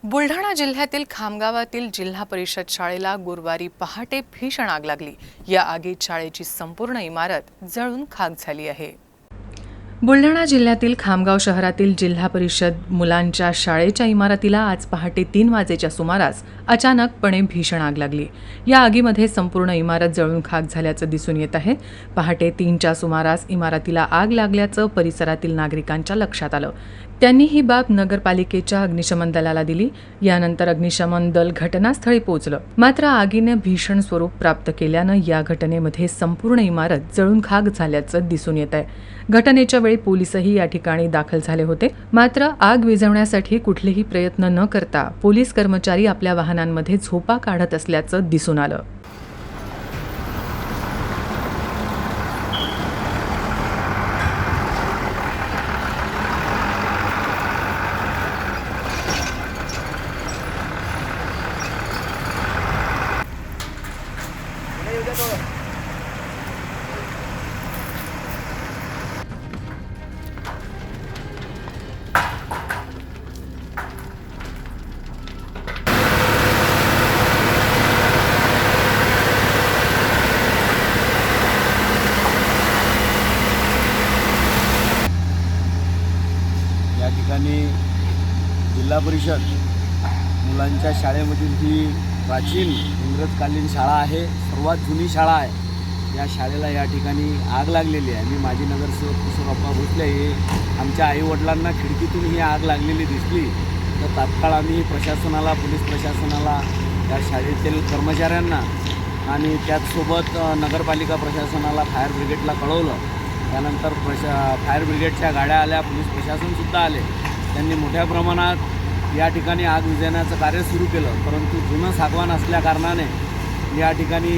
बुलढाणा जिल्ह्यातील खामगावातील जिल्हा परिषद शाळेला गुरुवारी पहाटे भीषण आग लागली। या आगीत शाळेची संपूर्ण इमारत जळून खाक झाली आहे। बुलढाणा जिल्ह्यातील खामगाव शहरातील जिल्हा परिषद मुलांच्या शाळेच्या इमारतीला आज पहाटे 3 वाजेच्या सुमारास अचानकपणे भीषण आग लागली। या आगीमध्ये संपूर्ण इमारत जळून खाक झाल्याचं दिसून येत आहे। पहाटे 3च्या सुमारास इमारतीला आग लागल्याचं परिसरातील नागरिकांच्या लक्षात आलं। त्यांनी ही बाब नगरपालिकेच्या अग्निशमन दलाला दिली। यानंतर अग्निशमन दल घटनास्थळी पोहोचलं, मात्र आगीने भीषण स्वरूप प्राप्त केल्यानं या घटनेमध्ये संपूर्ण इमारत जळून खाक झाल्याचं दिसून येत आहे। घटनेच्या वेळी पोलीसही या ठिकाणी दाखल झाले होते, मात्र आग विझवण्यासाठी कुठलेही प्रयत्न न करता पोलीस कर्मचारी आपल्या वाहनांमध्ये झोपा काढत असल्याचं दिसून आलं। या ठिकाणी जिल्हा परिषद मुलांच्या शाळेमधील ही प्राचीन इंग्रजकालीन शाळा आहे, सर्वात जुनी शाळा आहे। या शाळेला या ठिकाणी आग लागलेली आहे। मी माजी नगरसेवक किशोरप्पा भोसले हे आमच्या आईवडिलांना खिडकीतून ही आग लागलेली दिसली तर तात्काळ आम्ही प्रशासनाला, पोलीस प्रशासनाला, या शाळेतील कर्मचाऱ्यांना आणि त्याचसोबत नगरपालिका प्रशासनाला, फायर ब्रिगेडला कळवलं। त्यानंतर फायर ब्रिगेडच्या गाड्या आल्या, पोलीस प्रशासनसुद्धा आले। त्यांनी मोठ्या प्रमाणात या ठिकाणी आग विझवण्याचं कार्य सुरू केलं, परंतु जुनं सागवान असल्याकारणाने या ठिकाणी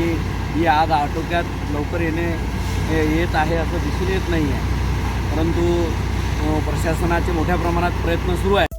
ही आग आटोक्यात लवकर येत आहे असं दिसून येत नाही आहे। परंतु प्रशासनाचे मोठ्या प्रमाणात प्रयत्न सुरू आहे।